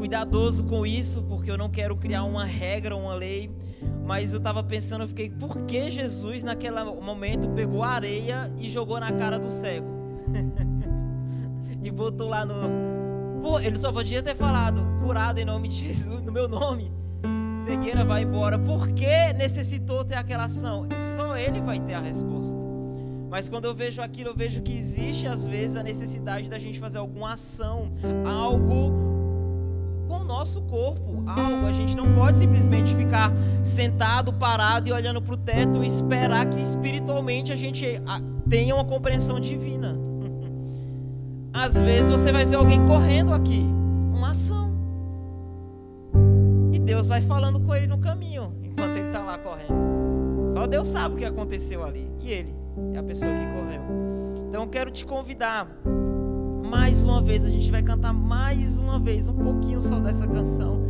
cuidadoso com isso, porque eu não quero criar uma regra, uma lei. Mas eu estava pensando, eu fiquei, por que Jesus naquele momento pegou a areia e jogou na cara do cego? E botou lá no... Pô, ele só podia ter falado, curado em nome de Jesus, no meu nome. Cegueira vai embora. Por que necessitou ter aquela ação? Só ele vai ter a resposta. Mas quando eu vejo aquilo, eu vejo que existe às vezes a necessidade da gente fazer alguma ação, algo com o nosso corpo, algo. A gente não pode simplesmente ficar sentado, parado e olhando para o teto e esperar que espiritualmente a gente tenha uma compreensão divina. Às vezes você vai ver alguém correndo aqui, uma ação. E Deus vai falando com ele no caminho, enquanto ele está lá correndo. Só Deus sabe o que aconteceu ali. E ele é a pessoa que correu. Então eu quero te convidar. Mais uma vez, a gente vai cantar mais uma vez, um pouquinho só dessa canção.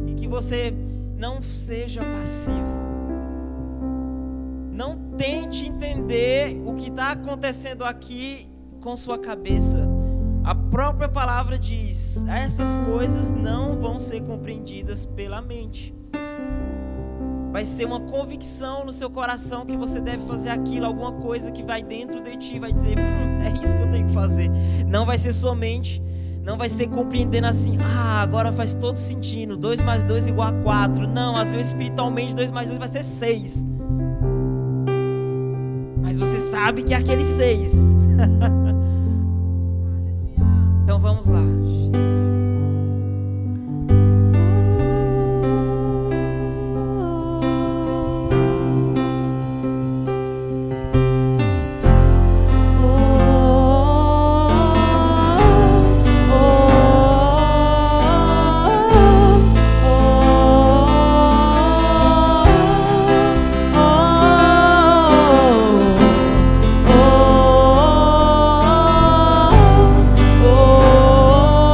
E que você não seja passivo. Não tente entender o que está acontecendo aqui com sua cabeça. A própria palavra diz, essas coisas não vão ser compreendidas pela mente. Vai ser uma convicção no seu coração que você deve fazer aquilo, alguma coisa que vai dentro de ti, vai dizer, é isso que eu tenho que fazer. Não vai ser sua mente, não vai ser compreendendo assim, agora faz todo sentido, 2 mais 2 igual a 4. Não, às vezes espiritualmente 2 mais 2 vai ser 6. Mas você sabe que é aquele 6. Então vamos lá. Oh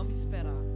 vamos esperar.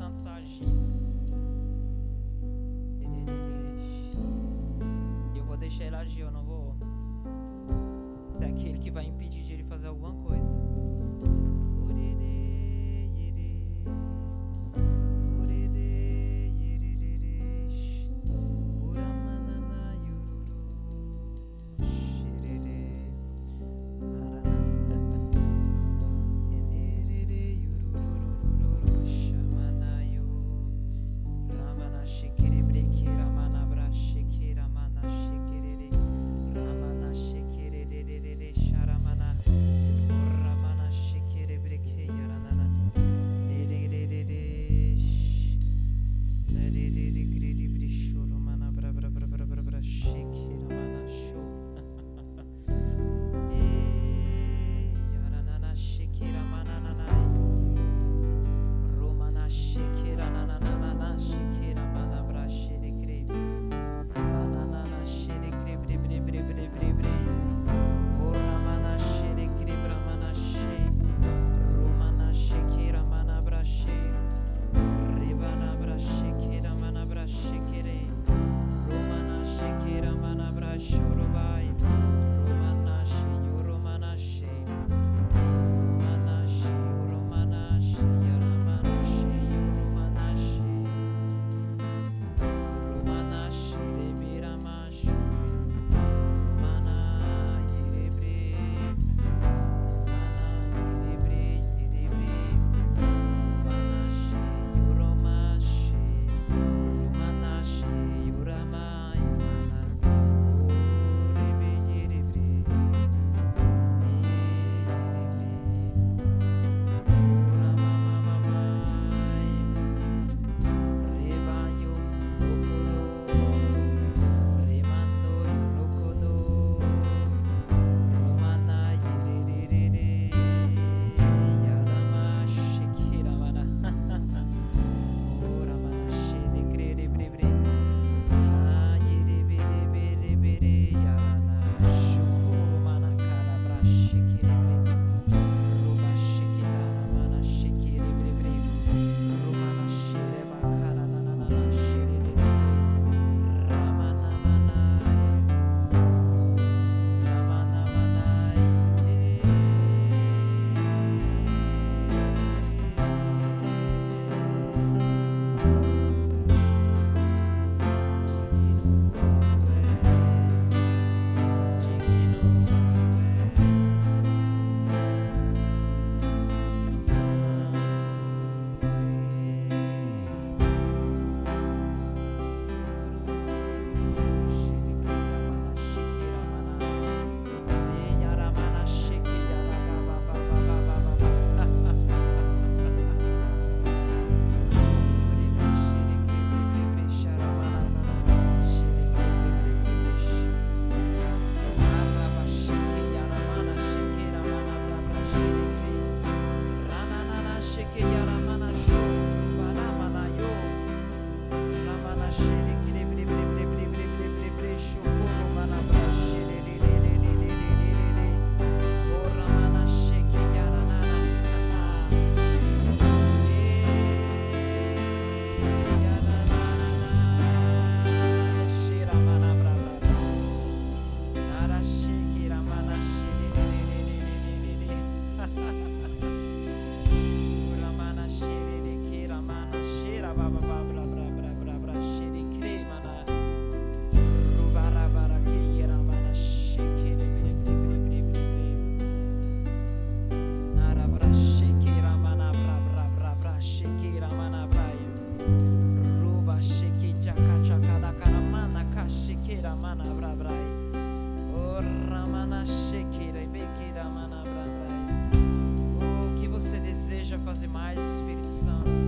Santo está agindo. Eu vou deixar ele agir, eu não vou ser aquele que vai impedir de ele fazer alguma coisa. O que você deseja fazer mais, Espírito Santo?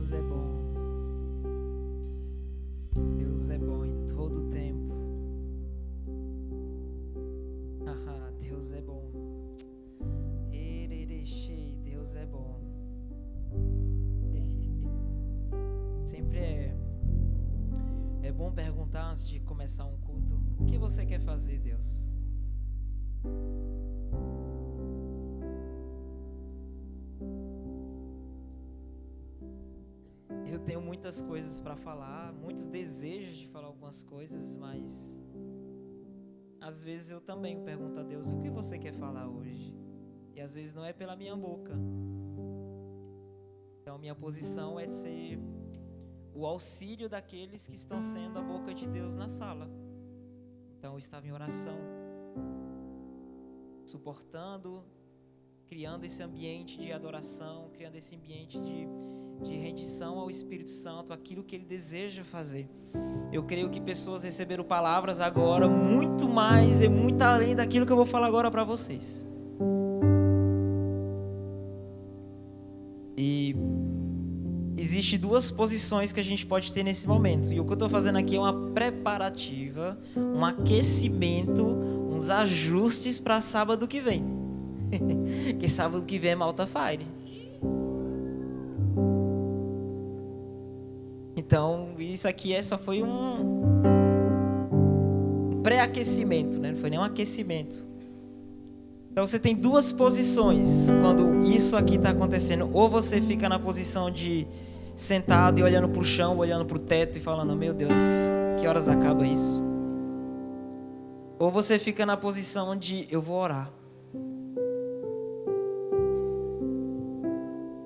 Deus é bom. Deus é bom em todo o tempo. Deus é bom. Deus é bom. Sempre é bom perguntar antes de começar um culto: o que você quer fazer, Deus? Eu tenho muitas coisas para falar, muitos desejos de falar algumas coisas, mas às vezes eu também pergunto a Deus: o que você quer falar hoje? E às vezes não é pela minha boca. Então minha posição é ser o auxílio daqueles que estão sendo a boca de Deus na sala. Então eu estava em oração, suportando, criando esse ambiente de adoração, criando esse ambiente de rendição ao Espírito Santo, aquilo que Ele deseja fazer. Eu creio que pessoas receberam palavras agora muito mais e muito além daquilo que eu vou falar agora para vocês. E existe duas posições que a gente pode ter nesse momento. E o que eu estou fazendo aqui é uma preparativa, um aquecimento, uns ajustes para sábado que vem. Que sábado que vem é Malta Fire. Então, isso aqui só foi um pré-aquecimento, né? Não foi nem um aquecimento. Então, você tem duas posições quando isso aqui está acontecendo. Ou você fica na posição de sentado e olhando para o chão, olhando para o teto e falando: meu Deus, que horas acaba isso? Ou você fica na posição de: eu vou orar.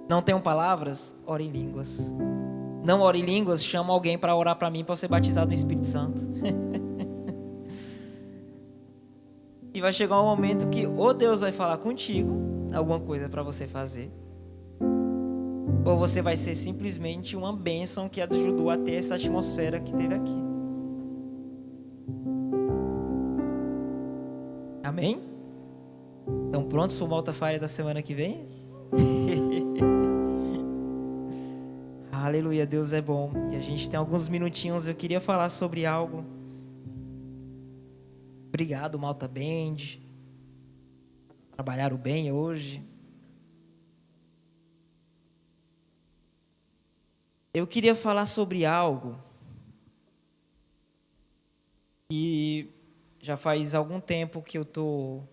Não tenho palavras? Ore em línguas. Não ore em línguas? Chama alguém para orar para mim, para eu ser batizado no Espírito Santo. E vai chegar um momento que ou Deus vai falar contigo alguma coisa para você fazer, ou você vai ser simplesmente uma bênção que ajudou a ter essa atmosfera que teve aqui. Amém? Estão prontos para o Malta Fire da semana que vem? Aleluia, Deus é bom. E a gente tem alguns minutinhos. Eu queria falar sobre algo. Obrigado, Malta Band. Trabalharam bem hoje. Eu queria falar sobre algo que já faz algum tempo que eu estou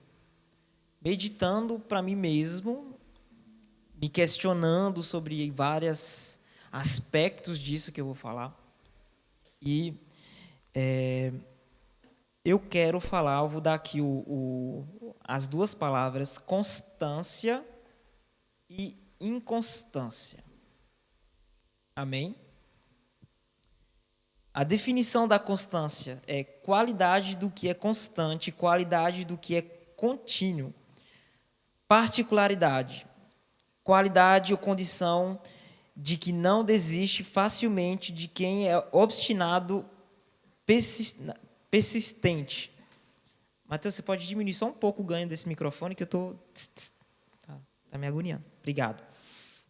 meditando para mim mesmo, me questionando sobre vários aspectos disso que eu vou falar. E eu quero falar, eu vou dar aqui as duas palavras: constância e inconstância. Amém? A definição da constância é qualidade do que é constante, qualidade do que é contínuo. Particularidade, qualidade ou condição de que não desiste facilmente, de quem é obstinado, persistente. Mateus, você pode diminuir só um pouco o ganho desse microfone, que eu estou... Tá me agoniando. Obrigado.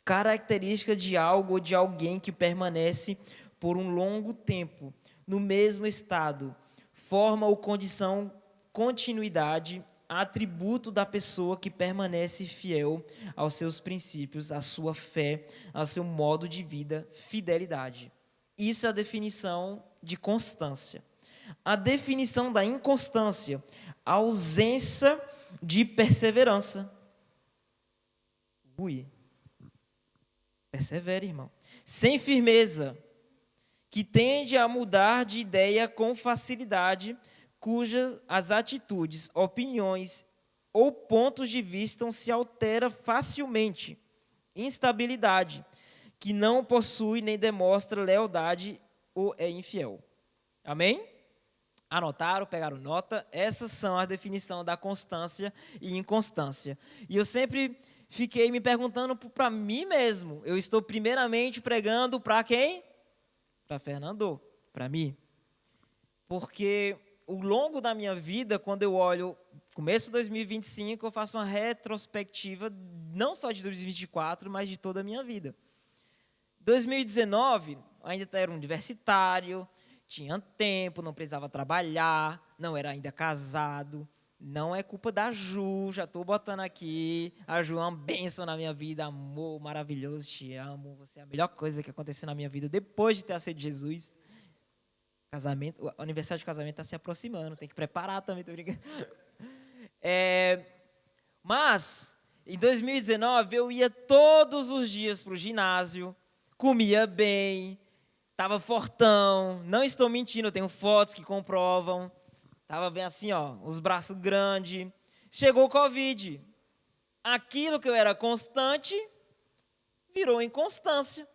Característica de algo ou de alguém que permanece por um longo tempo no mesmo estado. Forma ou condição, continuidade, atributo da pessoa que permanece fiel aos seus princípios, à sua fé, ao seu modo de vida, fidelidade. Isso é a definição de constância. A definição da inconstância: ausência de perseverança. Persevere, irmão. Sem firmeza, que tende a mudar de ideia com facilidade, cujas as atitudes, opiniões ou pontos de vista se alteram facilmente. Instabilidade, que não possui nem demonstra lealdade ou é infiel. Amém? Anotaram, pegaram nota? Essas são as definições da constância e inconstância. E eu sempre fiquei me perguntando para mim mesmo: eu estou primeiramente pregando para quem? Para Fernando, para mim. Porque ao longo da minha vida, quando eu olho começo de 2025, eu faço uma retrospectiva não só de 2024, mas de toda a minha vida. 2019, ainda era universitário, tinha tempo, não precisava trabalhar, não era ainda casado. Não é culpa da Ju, já estou botando aqui. A Ju é uma bênção na minha vida, amor maravilhoso, te amo. Você é a melhor coisa que aconteceu na minha vida depois de ter aceito Jesus. Casamento, o aniversário de casamento está se aproximando, tem que preparar também, tô brincando. Mas, em 2019, eu ia todos os dias para o ginásio, comia bem, estava fortão, não estou mentindo, eu tenho fotos que comprovam. Estava bem assim, ó, os braços grandes. Chegou o Covid. Aquilo que eu era constante virou inconstância.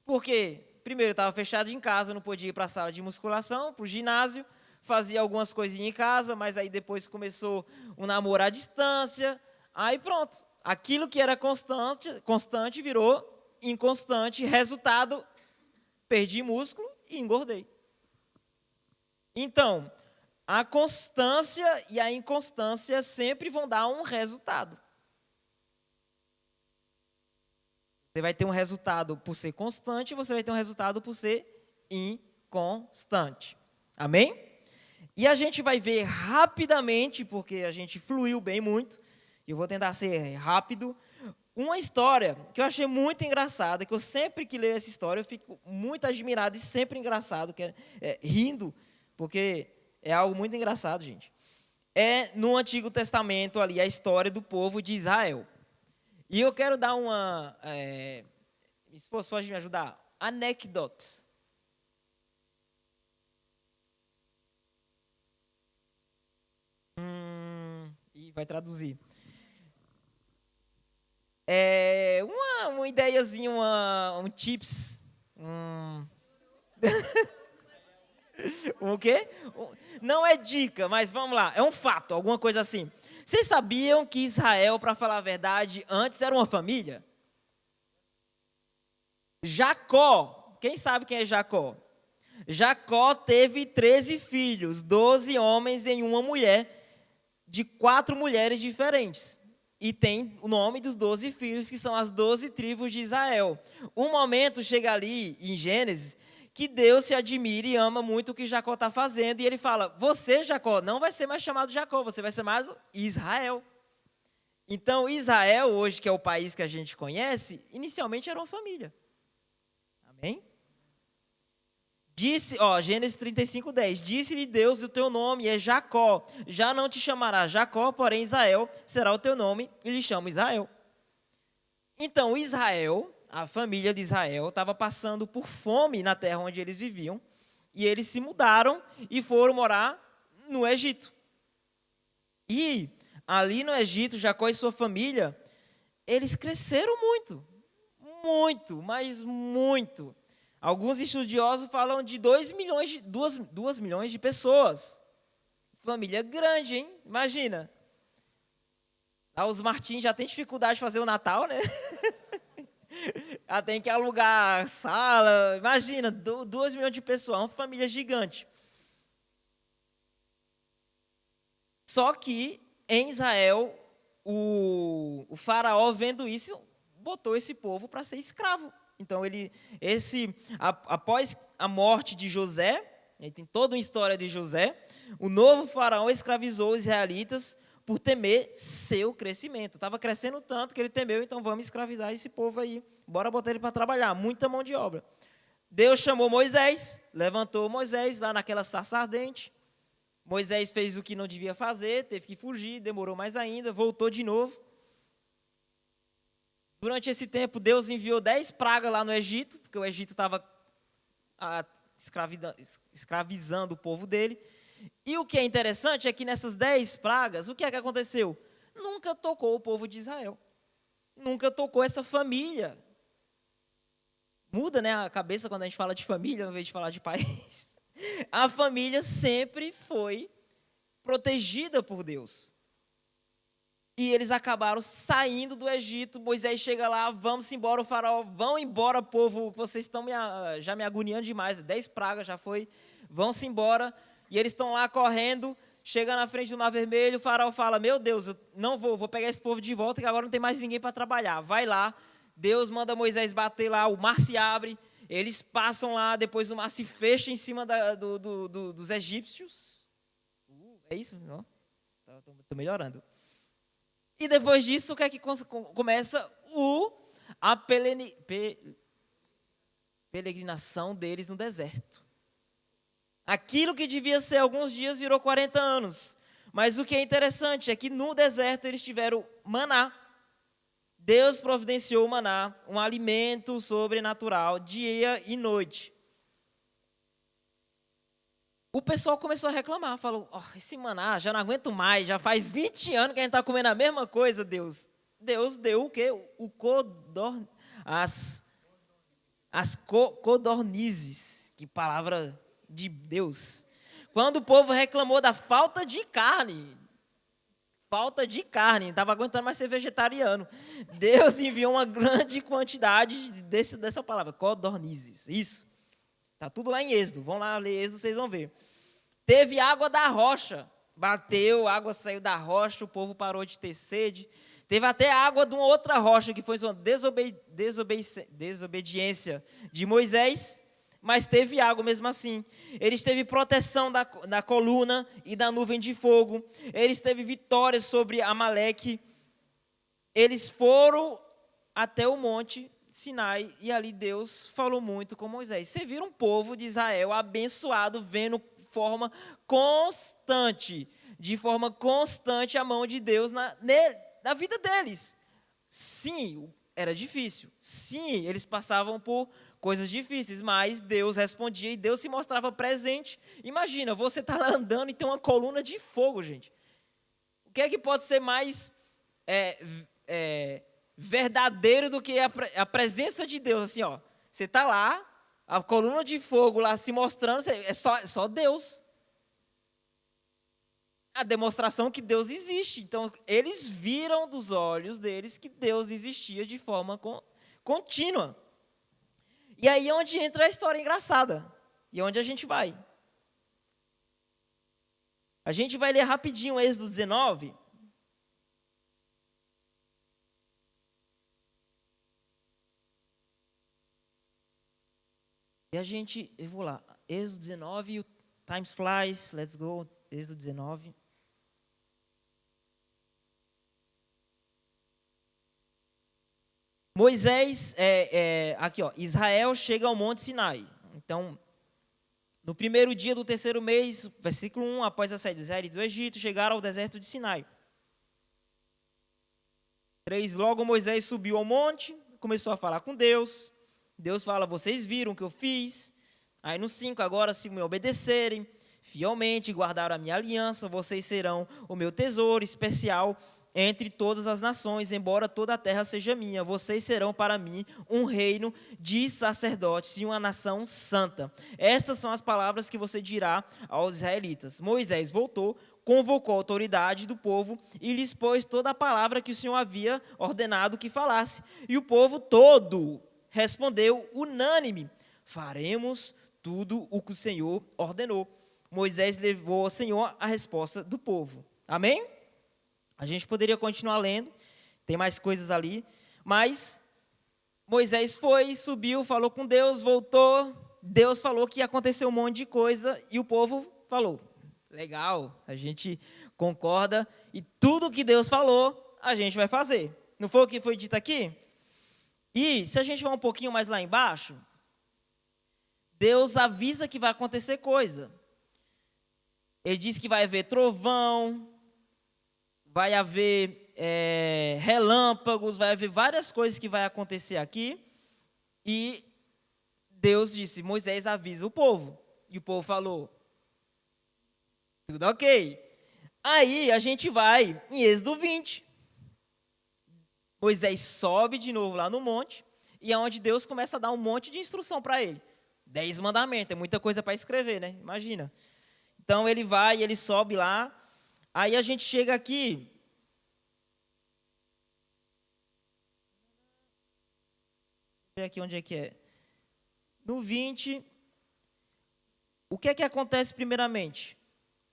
Por quê? Primeiro, eu estava fechado em casa, não podia ir para a sala de musculação, para o ginásio, fazia algumas coisinhas em casa, mas aí depois começou um namoro à distância. Aí pronto, aquilo que era constante virou inconstante. Resultado, perdi músculo e engordei. Então, a constância e a inconstância sempre vão dar um resultado. Você vai ter um resultado por ser constante, você vai ter um resultado por ser inconstante. Amém? E a gente vai ver rapidamente, porque a gente fluiu bem muito, eu vou tentar ser rápido, uma história que eu achei muito engraçada, que eu sempre que leio essa história, eu fico muito admirado e sempre engraçado, rindo, porque é algo muito engraçado, gente. É no Antigo Testamento ali a história do povo de Israel. E eu quero dar uma... minha esposa pode me ajudar? Anecdotes. E vai traduzir. Uma ideiazinha, um tips. O quê? Não é dica, mas vamos lá. É um fato, alguma coisa assim. Vocês sabiam que Israel, para falar a verdade, antes era uma família? Jacó. Quem sabe quem é Jacó? Jacó teve 13 filhos, 12 homens em uma mulher, de 4 mulheres diferentes. E tem o nome dos 12 filhos, que são as 12 tribos de Israel. Um momento chega ali, em Gênesis, que Deus se admira e ama muito o que Jacó está fazendo. E ele fala, você, Jacó, não vai ser mais chamado Jacó, você vai ser mais Israel. Então, Israel, hoje, que é o país que a gente conhece, inicialmente era uma família. Amém? Disse, Gênesis 35:10, disse-lhe Deus, o teu nome é Jacó, já não te chamará Jacó, porém Israel será o teu nome, e lhe chamo Israel. Então, Israel, a família de Israel, estava passando por fome na terra onde eles viviam, e eles se mudaram e foram morar no Egito. E ali no Egito, Jacó e sua família, eles cresceram muito, muito, mas muito. Alguns estudiosos falam de 2 milhões de pessoas. Família grande, hein? Imagina. Os Martins já têm dificuldade de fazer o Natal, né? Já tem que alugar sala. Imagina, 2 milhões de pessoas, uma família gigante. Só que em Israel, o faraó, vendo isso, botou esse povo para ser escravo. Então, após a morte de José, tem toda uma história de José, o novo faraó escravizou os israelitas por temer seu crescimento. Estava crescendo tanto que ele temeu, então vamos escravizar esse povo aí. Bora botar ele para trabalhar, muita mão de obra. Deus chamou Moisés, levantou Moisés lá naquela sarça ardente. Moisés fez o que não devia fazer, teve que fugir, demorou mais ainda, voltou de novo. Durante esse tempo, Deus enviou 10 pragas lá no Egito, porque o Egito estava escravizando o povo dele. E o que é interessante é que nessas 10 pragas, o que é que aconteceu? Nunca tocou o povo de Israel. Nunca tocou essa família. Muda, né, a cabeça quando a gente fala de família, ao invés de falar de país. A família sempre foi protegida por Deus. E eles acabaram saindo do Egito. Moisés chega lá, vamos embora, o faraó, vão embora, povo, vocês estão já me agoniando demais, 10 pragas já foi, vão-se embora. E eles estão lá correndo, chega na frente do Mar Vermelho, o faraó fala, meu Deus, eu não vou pegar esse povo de volta, que agora não tem mais ninguém para trabalhar. Vai lá, Deus manda Moisés bater lá, o mar se abre, eles passam lá, depois o mar se fecha em cima dos egípcios. É isso? Não? Estou melhorando. E depois disso, o que é que começa? A peregrinação deles no deserto. Aquilo que devia ser alguns dias virou 40 anos. Mas o que é interessante é que no deserto eles tiveram maná. Deus providenciou o maná, um alimento sobrenatural, dia e noite. O pessoal começou a reclamar, falou, esse maná, já não aguento mais, já faz 20 anos que a gente está comendo a mesma coisa, Deus. Deus deu o quê? As codornizes, que palavra de Deus. Quando o povo reclamou da falta de carne, não estava aguentando mais ser vegetariano, Deus enviou uma grande quantidade dessa palavra, codornizes, isso. Está tudo lá em Êxodo, vão lá ler Êxodo, vocês vão ver. Teve água da rocha, bateu, a água saiu da rocha, o povo parou de ter sede. Teve até água de uma outra rocha, que foi uma desobediência de Moisés, mas teve água mesmo assim. Eles teve proteção da coluna e da nuvem de fogo. Eles teve vitória sobre Amaleque. Eles foram até o monte Sinai, e ali Deus falou muito com Moisés. Você vira um povo de Israel abençoado, vendo de forma constante a mão de Deus na vida deles. Sim, era difícil. Sim, eles passavam por coisas difíceis, mas Deus respondia e Deus se mostrava presente. Imagina, você está lá andando e tem uma coluna de fogo, gente. O que é que pode ser mais verdadeiro do que a presença de Deus? Assim, você está lá, a coluna de fogo lá se mostrando, é só Deus. A demonstração que Deus existe. Então, eles viram dos olhos deles que Deus existia de forma contínua. E aí é onde entra a história engraçada. E onde a gente vai. A gente vai ler rapidinho Êxodo 19. E eu vou lá, Êxodo 19, o Times Flies, let's go, Êxodo 19. Moisés, aqui Israel chega ao Monte Sinai. Então, no primeiro dia do terceiro mês, versículo 1, após a saída dos israelitas do Egito, chegaram ao deserto de Sinai. 3, logo Moisés subiu ao monte, começou a falar com Deus. Deus fala, vocês viram o que eu fiz. Aí no 5, agora se me obedecerem fielmente, guardaram a minha aliança, vocês serão o meu tesouro especial entre todas as nações, embora toda a terra seja minha. Vocês serão para mim um reino de sacerdotes e uma nação santa. Estas são as palavras que você dirá aos israelitas. Moisés voltou, convocou a autoridade do povo e lhes pôs toda a palavra que o Senhor havia ordenado que falasse. E o povo todo respondeu unânime, faremos tudo o que o Senhor ordenou. Moisés levou ao Senhor a resposta do povo. Amém? A gente poderia continuar lendo, tem mais coisas ali, mas Moisés foi, subiu, falou com Deus, voltou, Deus falou que ia acontecer um monte de coisa e o povo falou, legal, a gente concorda e tudo que Deus falou, a gente vai fazer. Não foi o que foi dito aqui? E se a gente vai um pouquinho mais lá embaixo, Deus avisa que vai acontecer coisa. Ele diz que vai haver trovão, vai haver relâmpagos, vai haver várias coisas que vai acontecer aqui. E Deus disse, Moisés avisa o povo. E o povo falou, tudo ok. Aí a gente vai em Êxodo 20. Moisés sobe de novo lá no monte, e é onde Deus começa a dar um monte de instrução para ele. 10 mandamentos, é muita coisa para escrever, né? Imagina. Então ele vai, ele sobe lá, aí a gente chega aqui. Deixa eu ver aqui onde é que é. No 20, o que é que acontece primeiramente?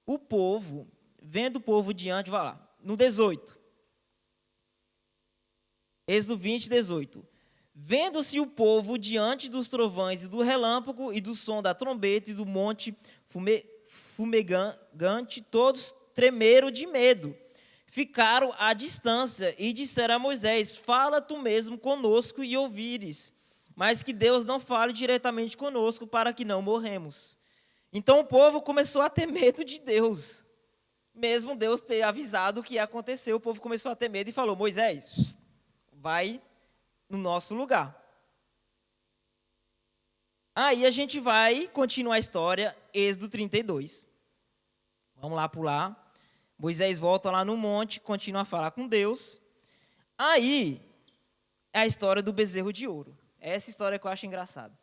O povo, vendo o povo diante, vai lá, no 18. Êxodo 20, 18. Vendo-se o povo diante dos trovões e do relâmpago e do som da trombeta e do monte fumegante, todos tremeram de medo. Ficaram à distância e disseram a Moisés: fala tu mesmo conosco e ouvires, mas que Deus não fale diretamente conosco para que não morremos. Então o povo começou a ter medo de Deus. Mesmo Deus ter avisado o que ia acontecer, o povo começou a ter medo e falou: Moisés, vai no nosso lugar. Aí a gente vai continuar a história, Êxodo 32. Vamos lá pular. Moisés volta lá no monte, continua a falar com Deus. Aí é a história do bezerro de ouro. É essa história que eu acho engraçada.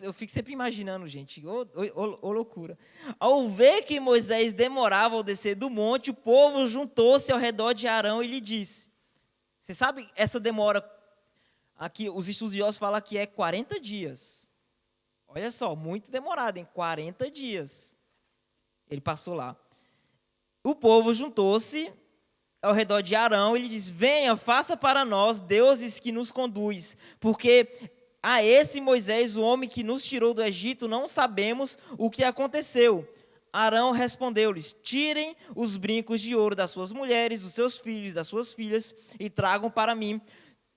Eu fico sempre imaginando, gente, ô loucura. Ao ver que Moisés demorava ao descer do monte, o povo juntou-se ao redor de Arão e lhe disse: você sabe, essa demora, aqui os estudiosos falam que é 40 dias. Olha só, muito demorado, em 40 dias. Ele passou lá. O povo juntou-se ao redor de Arão e lhe disse: venha, faça para nós deuses que nos conduz, porque a esse Moisés, o homem que nos tirou do Egito, não sabemos o que aconteceu. Arão respondeu-lhes: tirem os brincos de ouro das suas mulheres, dos seus filhos, das suas filhas, e tragam para mim.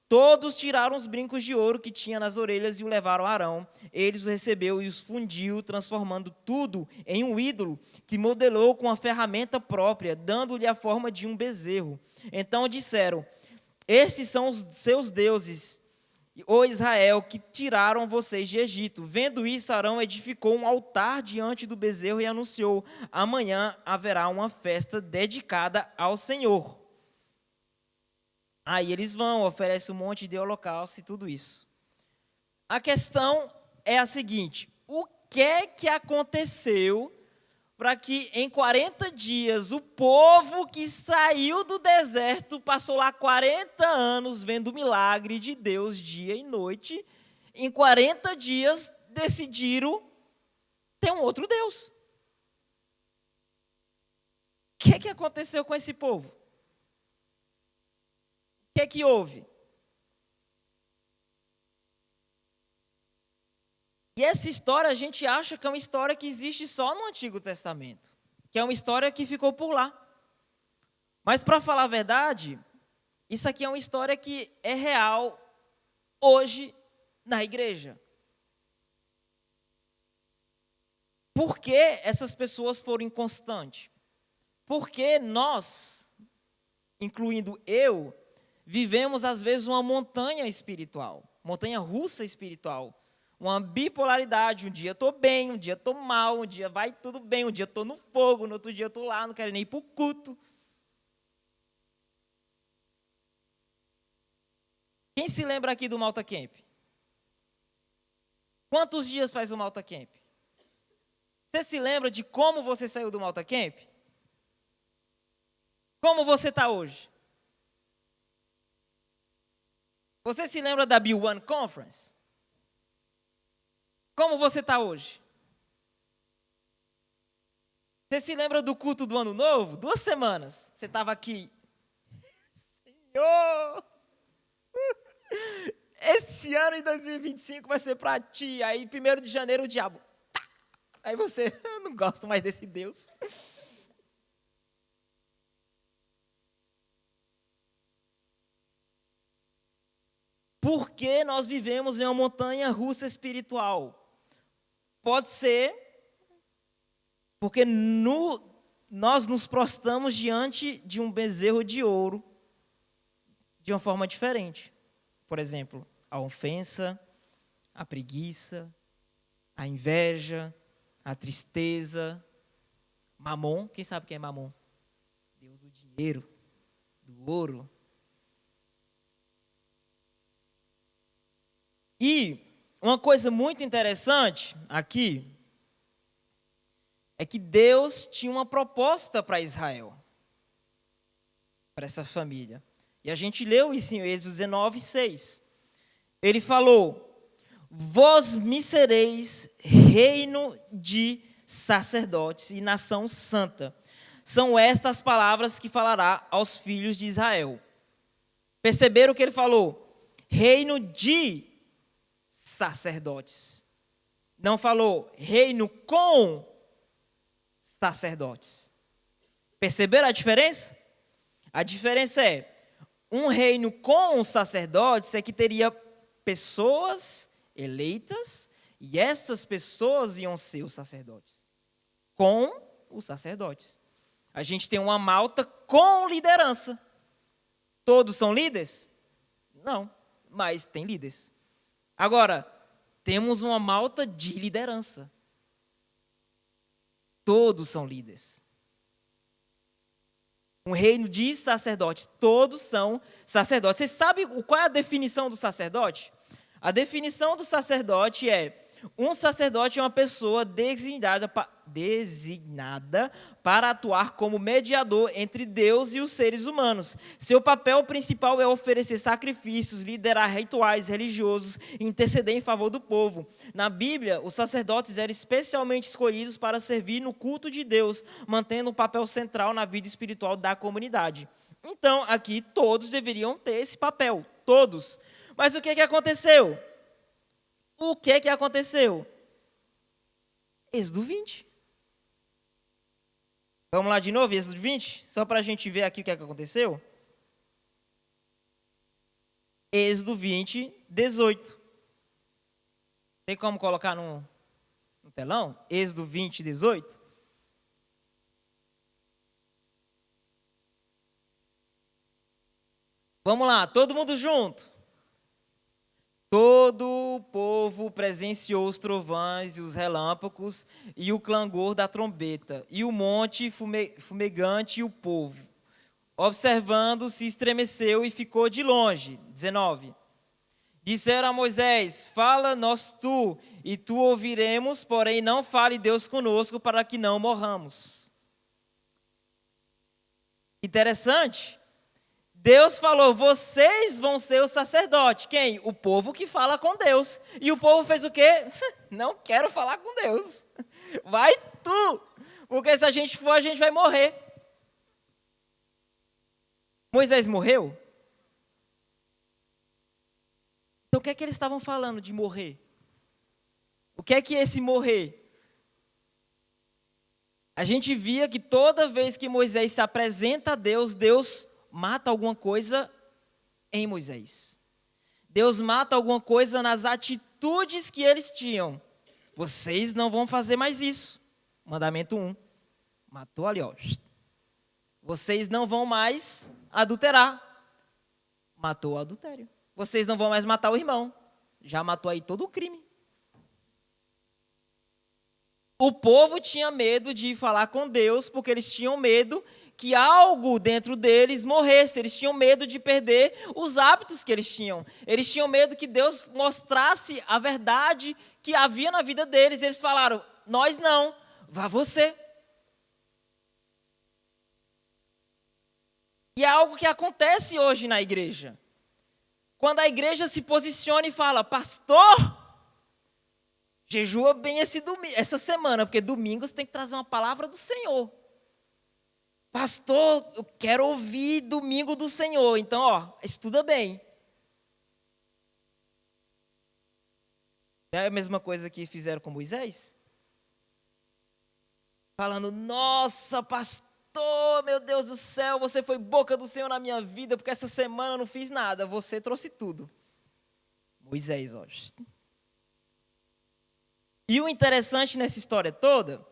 Todos tiraram os brincos de ouro que tinha nas orelhas e o levaram a Arão. Ele os recebeu e os fundiu, transformando tudo em um ídolo que modelou com uma ferramenta própria, dando-lhe a forma de um bezerro. Então disseram: estes são os seus deuses, ó Israel, que tiraram vocês de Egito. Vendo isso, Arão edificou um altar diante do bezerro e anunciou: amanhã haverá uma festa dedicada ao Senhor. Aí eles vão, oferecem um monte de holocausto e tudo isso. A questão é a seguinte: o que aconteceu para que em 40 dias o povo que saiu do deserto, passou lá 40 anos vendo o milagre de Deus dia e noite, em 40 dias decidiram ter um outro Deus? O que aconteceu com esse povo? O que houve? E essa história a gente acha que é uma história que existe só no Antigo Testamento, que é uma história que ficou por lá. Mas, para falar a verdade, isso aqui é uma história que é real hoje na igreja. Por que essas pessoas foram inconstantes? Porque nós, incluindo eu, vivemos às vezes uma montanha espiritual, montanha russa espiritual, uma bipolaridade. Um dia eu estou bem, um dia eu estou mal, um dia vai tudo bem, um dia eu estou no fogo, no outro dia eu estou lá, não quero nem ir para o culto. Quem se lembra aqui do Malta Camp? Quantos dias faz o Malta Camp? Você se lembra de como você saiu do Malta Camp? Como você está hoje? Você se lembra da B1 Conference? Como você está hoje? Você se lembra do culto do Ano Novo? 2 semanas. Você estava aqui. Senhor! Esse ano em 2025 vai ser para ti. Aí, 1º de janeiro, o diabo. Tá. Aí você, eu não gosto mais desse Deus. Porque nós vivemos em uma montanha russa espiritual. Pode ser porque nós nos prostramos diante de um bezerro de ouro de uma forma diferente. Por exemplo, a ofensa, a preguiça, a inveja, a tristeza, Mamon. Quem sabe quem é Mamon? Deus do dinheiro, do ouro. E uma coisa muito interessante aqui é que Deus tinha uma proposta para Israel, para essa família. E a gente leu isso em Êxodo 19, 6. Ele falou: vós me sereis reino de sacerdotes e nação santa. São estas palavras que falará aos filhos de Israel. Perceberam o que ele falou? reino de sacerdotes. Não falou reino com sacerdotes. Perceberam a diferença? A diferença é, um reino com sacerdotes é que teria pessoas eleitas e essas pessoas iam ser os sacerdotes. Com os sacerdotes. A gente tem uma malta com liderança. Todos são líderes? Não, mas tem líderes. Agora, temos uma malta de liderança. Todos são líderes. Um reino de sacerdotes, todos são sacerdotes. Você sabe qual é a definição do sacerdote? A definição do sacerdote é: um sacerdote é uma pessoa designada para atuar como mediador entre Deus e os seres humanos. Seu papel principal é oferecer sacrifícios, liderar rituais religiosos e interceder em favor do povo. Na Bíblia, os sacerdotes eram especialmente escolhidos para servir no culto de Deus, mantendo um papel central na vida espiritual da comunidade. Então, aqui, todos deveriam ter esse papel, todos. Mas o que aconteceu? O que aconteceu? Êxodo 20. Vamos lá de novo, Êxodo 20? Só para a gente ver aqui o que aconteceu. Êxodo 20, 18. Tem como colocar no telão? Êxodo 20, 18. Vamos lá, todo mundo junto. Todo o povo presenciou os trovões e os relâmpagos e o clangor da trombeta, e o monte fumegante e o povo, observando, se estremeceu e ficou de longe. 19. Disseram a Moisés: fala-nos tu, e tu ouviremos, porém não fale Deus conosco, para que não morramos. Interessante. Deus falou, vocês vão ser o sacerdote. Quem? O povo que fala com Deus. E o povo fez o quê? Não quero falar com Deus. Vai tu, porque se a gente for, a gente vai morrer. Moisés morreu? Então o que é que eles estavam falando de morrer? O que é que esse morrer? A gente via que toda vez que Moisés se apresenta a Deus, Deus mata alguma coisa em Moisés. Deus mata alguma coisa nas atitudes que eles tinham. Vocês não vão fazer mais isso. Mandamento 1. Matou ali, ó. Vocês não vão mais adulterar. Matou o adultério. Vocês não vão mais matar o irmão. Já matou aí todo o crime. O povo tinha medo de falar com Deus, porque eles tinham medo que algo dentro deles morresse. Eles tinham medo de perder os hábitos que eles tinham. Eles tinham medo que Deus mostrasse a verdade que havia na vida deles. Eles falaram, nós não, vá você. E é algo que acontece hoje na igreja. Quando a igreja se posiciona e fala, pastor, jejua bem essa semana, porque domingo você tem que trazer uma palavra do Senhor. Pastor, eu quero ouvir domingo do Senhor. Então, estuda bem. É a mesma coisa que fizeram com Moisés? Falando, nossa, pastor, meu Deus do céu, você foi boca do Senhor na minha vida, porque essa semana eu não fiz nada, você trouxe tudo. Moisés, E o interessante nessa história toda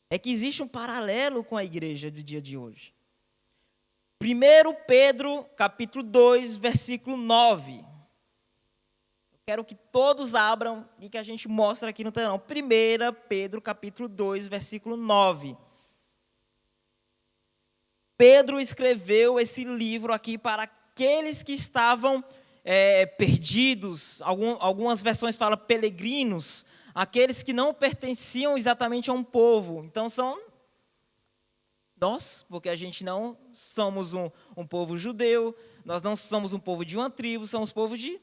é que existe um paralelo com a igreja do dia de hoje. 1 Pedro, capítulo 2, versículo 9. Eu quero que todos abram e que a gente mostre aqui no telão. 1 Pedro, capítulo 2, versículo 9. Pedro escreveu esse livro aqui para aqueles que estavam perdidos. Algumas versões falam peregrinos. Aqueles que não pertenciam exatamente a um povo. Então, são nós, porque a gente não somos um povo judeu, nós não somos um povo de uma tribo, somos povo de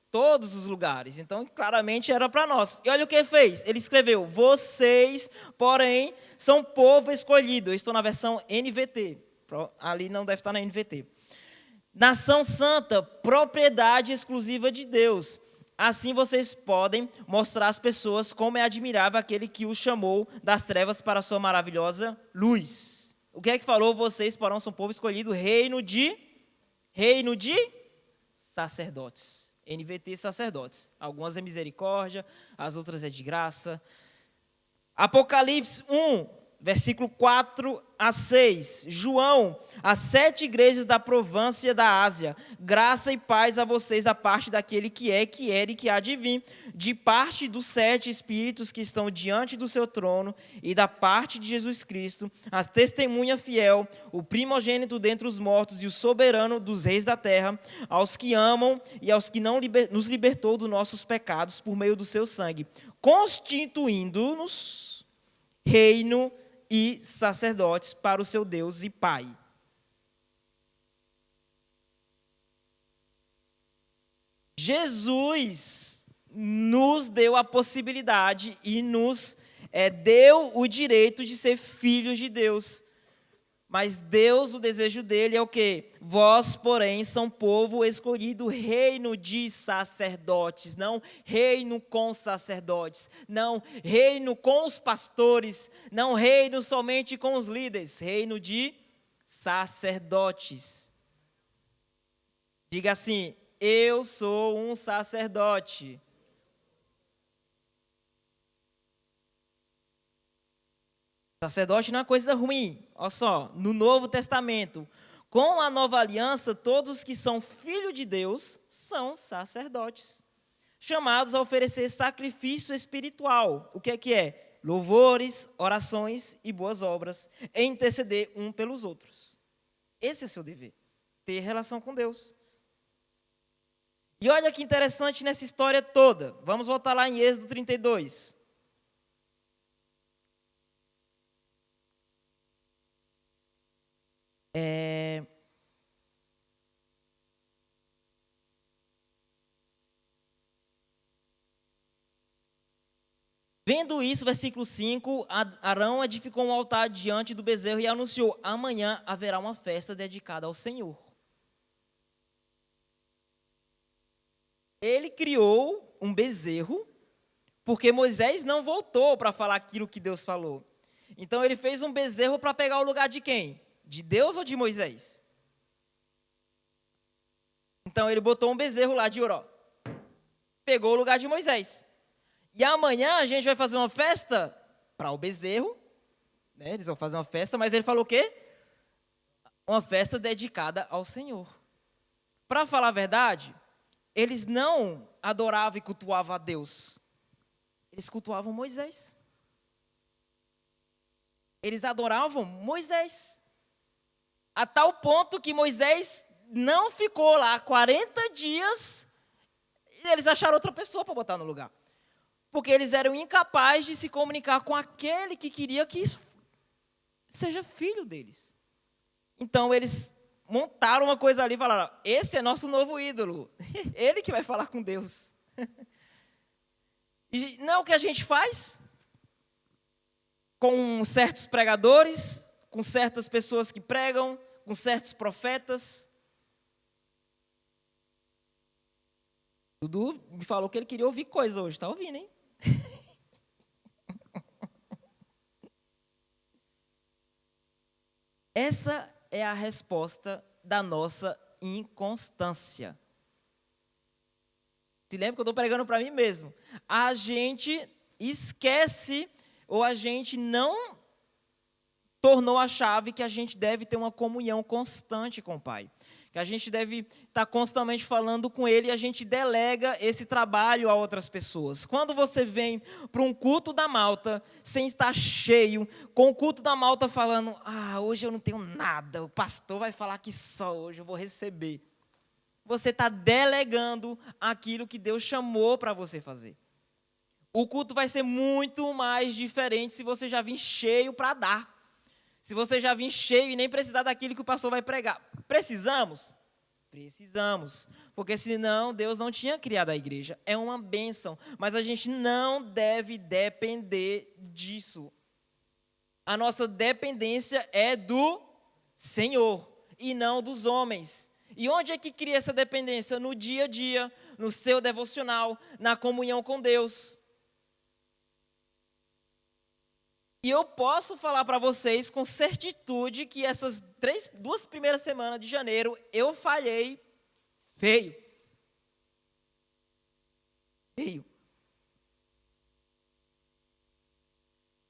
todos os lugares. Então, claramente, era para nós. E olha o que ele fez. Ele escreveu, vocês, porém, são povo escolhido. Eu estou na versão NVT. Ali não deve estar na NVT. Nação santa, propriedade exclusiva de Deus. Assim vocês podem mostrar às pessoas como é admirável aquele que os chamou das trevas para a sua maravilhosa luz. O que é que falou? Vocês, porém, são povo escolhido, reino de sacerdotes. NVT, sacerdotes. Algumas é misericórdia, as outras é de graça. Apocalipse 1, versículo 4 a 6. João, as 7 igrejas da província da Ásia, graça e paz a vocês da parte daquele que é, que era e que há de vir, de parte dos 7 espíritos que estão diante do seu trono e da parte de Jesus Cristo, a testemunha fiel, o primogênito dentre os mortos e o soberano dos reis da terra, aos que amam e aos que não nos libertou dos nossos pecados por meio do seu sangue, constituindo-nos reino e sacerdotes para o seu Deus e Pai. Jesus nos deu a possibilidade e nos deu o direito de ser filhos de Deus. Mas Deus, o desejo dele é o quê? Vós, porém, são povo escolhido, reino de sacerdotes, não reino com sacerdotes, não reino com os pastores, não reino somente com os líderes, reino de sacerdotes. Diga assim: eu sou um sacerdote. Sacerdote não é coisa ruim. Olha só, no Novo Testamento, com a nova aliança, todos os que são filhos de Deus são sacerdotes, chamados a oferecer sacrifício espiritual. O que é? Louvores, orações e boas obras, e interceder um pelos outros. Esse é seu dever, ter relação com Deus. E olha que interessante nessa história toda. Vamos voltar lá em Êxodo 32. Vendo isso, versículo 5, Arão edificou um altar diante do bezerro e anunciou: amanhã haverá uma festa dedicada ao Senhor. Ele criou um bezerro, porque Moisés não voltou para falar aquilo que Deus falou. Então ele fez um bezerro para pegar o lugar de quem? De Deus ou de Moisés? Então ele botou um bezerro lá de ouro. Pegou o lugar de Moisés. E amanhã a gente vai fazer uma festa para o bezerro, né? Eles vão fazer uma festa, mas ele falou o quê? Uma festa dedicada ao Senhor. Para falar a verdade, eles não adoravam e cultuavam a Deus. Eles cultuavam Moisés. Eles adoravam Moisés. A tal ponto que Moisés não ficou lá 40 dias e eles acharam outra pessoa para botar no lugar. Porque eles eram incapazes de se comunicar com aquele que queria que seja filho deles. Então eles montaram uma coisa ali e falaram: esse é nosso novo ídolo. Ele que vai falar com Deus. E não é o que a gente faz com certos pregadores, com certas pessoas que pregam, com certos profetas. Dudu me falou que ele queria ouvir coisa hoje. Está ouvindo, hein? Essa é a resposta da nossa inconstância. Se lembra que eu estou pregando para mim mesmo. A gente esquece ou a gente não tornou a chave que a gente deve ter uma comunhão constante com o Pai. Que a gente deve estar constantemente falando com Ele e a gente delega esse trabalho a outras pessoas. Quando você vem para um culto da malta, sem estar cheio, com o culto da malta falando: hoje eu não tenho nada, o pastor vai falar que só hoje eu vou receber. Você está delegando aquilo que Deus chamou para você fazer. O culto vai ser muito mais diferente se você já vir cheio para dar. Se você já vir cheio e nem precisar daquilo que o pastor vai pregar. Precisamos? Precisamos. Porque senão Deus não tinha criado a igreja. É uma bênção. Mas a gente não deve depender disso. A nossa dependência é do Senhor e não dos homens. E onde é que cria essa dependência? No dia a dia, no seu devocional, na comunhão com Deus. E eu posso falar para vocês com certitude que essas 2 primeiras semanas de janeiro eu falhei feio. Feio.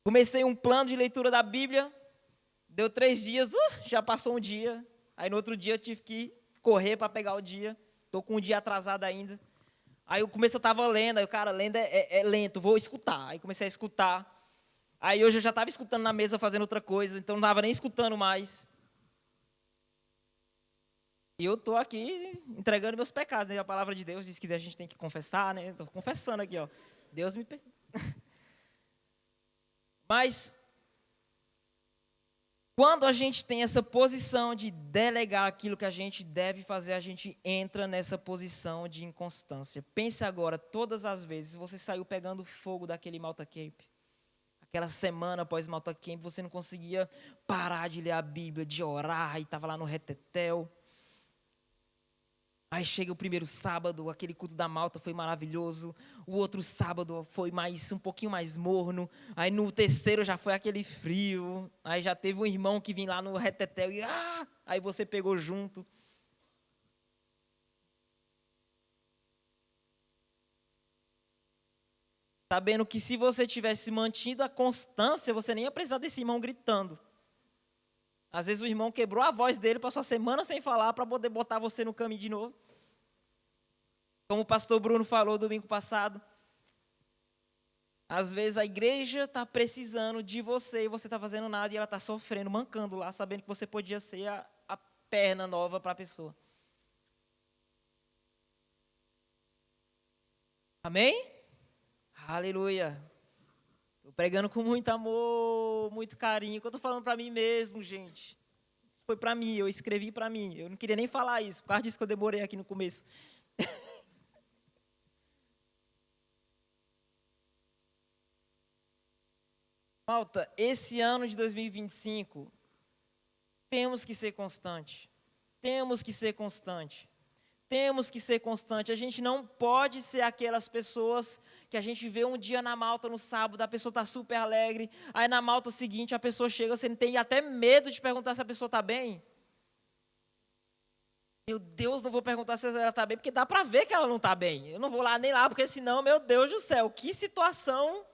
Comecei um plano de leitura da Bíblia, deu 3 dias, já passou um dia. Aí no outro dia eu tive que correr para pegar o dia. Estou com um dia atrasado ainda. Aí eu comecei, eu estava lendo, aí o cara, lendo é lento, vou escutar. Aí comecei a escutar. Aí hoje eu já estava escutando na mesa, fazendo outra coisa, então não estava nem escutando mais. E eu estou aqui entregando meus pecados, né? A palavra de Deus diz que a gente tem que confessar, né? Estou confessando aqui, ó. Deus me perdoa. Mas, quando a gente tem essa posição de delegar aquilo que a gente deve fazer, a gente entra nessa posição de inconstância. Pense agora, todas as vezes você saiu pegando fogo daquele Malta Camp. Aquela semana após Malta Camp, você não conseguia parar de ler a Bíblia, de orar, e estava lá no retetel. Aí chega o primeiro sábado, aquele culto da Malta foi maravilhoso. O outro sábado foi um pouquinho mais morno. Aí no terceiro já foi aquele frio. Aí já teve um irmão que vinha lá no retetel e aí você pegou junto. Sabendo que se você tivesse mantido a constância, você nem ia precisar desse irmão gritando. Às vezes o irmão quebrou a voz dele, passou a semana sem falar para poder botar você no caminho de novo. Como o pastor Bruno falou domingo passado, às vezes a igreja está precisando de você e você está fazendo nada e ela está sofrendo, mancando lá, sabendo que você podia ser a perna nova para a pessoa. Amém? Aleluia. Estou pregando com muito amor, muito carinho, que eu estou falando para mim mesmo, gente. Isso foi para mim, eu escrevi para mim. Eu não queria nem falar isso, por causa disso que eu demorei aqui no começo. Malta, esse ano de 2025, temos que ser constante. Temos que ser constante. Temos que ser constante. A gente não pode ser aquelas pessoas que a gente vê um dia na Malta, no sábado, a pessoa está super alegre, aí na Malta seguinte a pessoa chega, você tem até medo de perguntar se a pessoa está bem. Meu Deus, não vou perguntar se ela está bem, porque dá para ver que ela não está bem. Eu não vou lá nem lá, porque senão, meu Deus do céu, que situação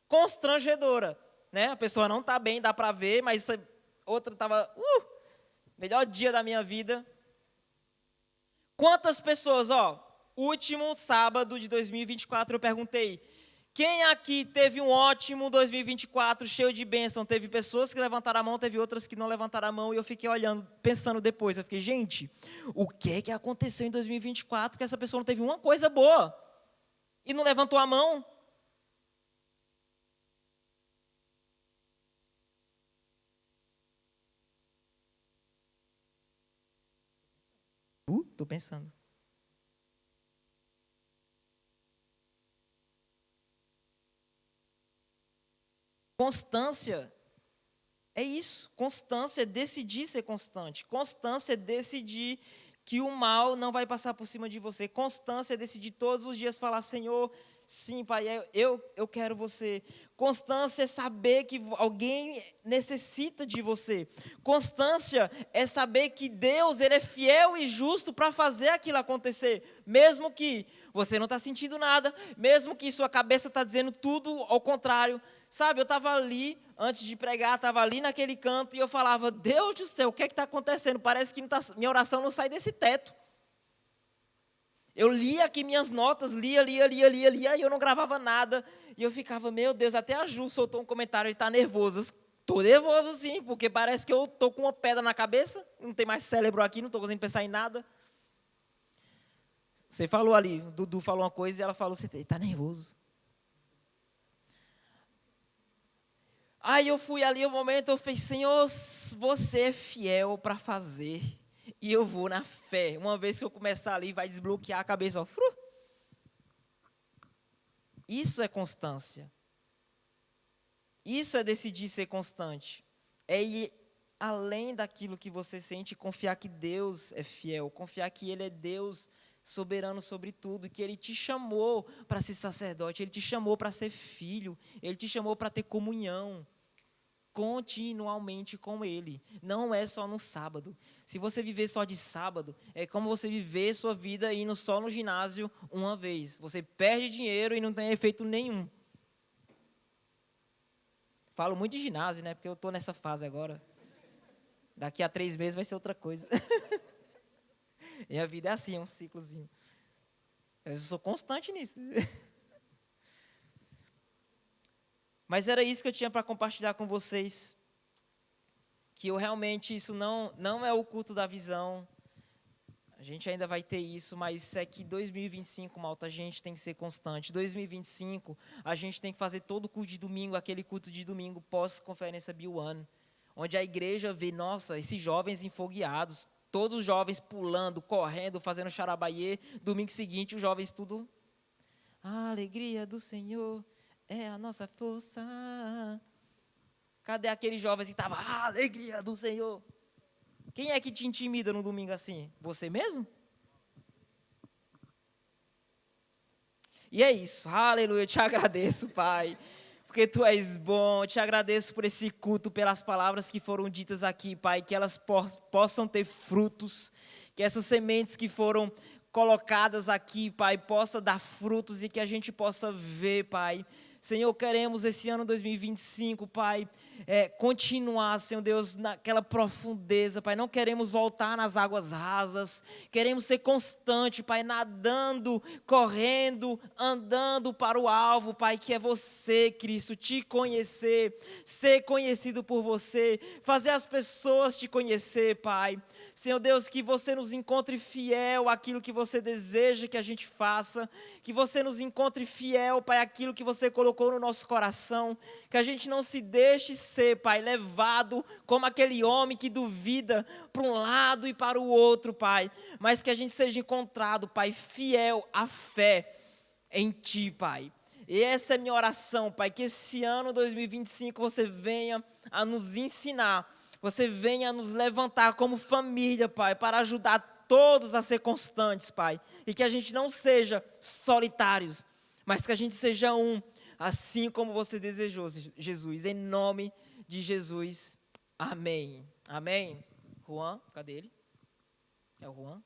constrangedora. Né? A pessoa não está bem, dá para ver, mas outra estava, melhor dia da minha vida. Quantas pessoas, último sábado de 2024 eu perguntei, quem aqui teve um ótimo 2024, cheio de bênção? Teve pessoas que levantaram a mão, teve outras que não levantaram a mão, e eu fiquei olhando, pensando depois, eu fiquei, gente, o que aconteceu em 2024 que essa pessoa não teve uma coisa boa e não levantou a mão? Estou pensando. Constância é isso. Constância é decidir ser constante. Constância é decidir que o mal não vai passar por cima de você. Constância é decidir todos os dias falar, Senhor, sim, Pai, eu quero você. Constância é saber que alguém necessita de você. Constância é saber que Deus, Ele é fiel e justo para fazer aquilo acontecer. Mesmo que você não está sentindo nada, mesmo que sua cabeça está dizendo tudo ao contrário. Sabe, eu estava ali, antes de pregar, estava ali naquele canto e eu falava, Deus do céu, o que está acontecendo? Parece que minha oração não sai desse teto. Eu lia aqui minhas notas, lia, e eu não gravava nada. E eu ficava, meu Deus, até a Ju soltou um comentário, ele está nervoso. Estou nervoso sim, porque parece que eu estou com uma pedra na cabeça, não tem mais cérebro aqui, não estou conseguindo pensar em nada. Você falou ali, o Dudu falou uma coisa e ela falou, você está nervoso. Aí eu fui ali, o momento, eu falei, Senhor, você é fiel para fazer. E eu vou na fé. Uma vez que eu começar ali, vai desbloquear a cabeça. Ó. Isso é constância. Isso é decidir ser constante. É ir além daquilo que você sente, confiar que Deus é fiel, confiar que Ele é Deus soberano sobre tudo, que Ele te chamou para ser sacerdote, Ele te chamou para ser filho, Ele te chamou para ter comunhão continuamente com Ele. Não é só no sábado. Se você viver só de sábado, é como você viver sua vida indo só no ginásio uma vez. Você perde dinheiro e não tem efeito nenhum. Falo muito de ginásio, né? Porque eu estou nessa fase agora. Daqui a 3 meses vai ser outra coisa. E a vida é assim, um ciclozinho. Eu sou constante nisso. Mas era isso que eu tinha para compartilhar com vocês. Que eu realmente, isso não é o culto da visão. A gente ainda vai ter isso, mas é que 2025, malta, a gente tem que ser constante. 2025, a gente tem que fazer todo o culto de domingo, aquele culto de domingo pós-conferência B1, onde a igreja vê, nossa, esses jovens enfogueados, todos os jovens pulando, correndo, fazendo charabaiê. Domingo seguinte, os jovens tudo, a alegria do Senhor é a nossa força. Cadê aqueles jovens que estavam, a alegria do Senhor? Quem é que te intimida no domingo assim? Você mesmo? E é isso, aleluia, eu te agradeço, Pai, porque Tu és bom, eu te agradeço por esse culto, pelas palavras que foram ditas aqui, Pai, que elas possam ter frutos, que essas sementes que foram colocadas aqui, Pai, possa dar frutos e que a gente possa ver, Pai. Senhor, queremos esse ano 2025, Pai, continuar, Senhor Deus, naquela profundeza, Pai. Não queremos voltar nas águas rasas, queremos ser constante, Pai, nadando, correndo, andando para o alvo, Pai, que é você, Cristo, te conhecer, ser conhecido por você, fazer as pessoas te conhecer, Pai. Senhor Deus, que você nos encontre fiel àquilo que você deseja que a gente faça, que você nos encontre fiel, Pai, àquilo que você colocou no nosso coração, que a gente não se deixe ser, Pai, levado como aquele homem que duvida para um lado e para o outro, Pai, mas que a gente seja encontrado, Pai, fiel à fé em Ti, Pai. E essa é a minha oração, Pai, que esse ano 2025 você venha a nos ensinar, você venha a nos levantar como família, Pai, para ajudar todos a ser constantes, Pai, e que a gente não seja solitários, mas que a gente seja um, assim como você desejou, Jesus, em nome de Jesus, amém. Amém. Juan, cadê ele? É o Juan?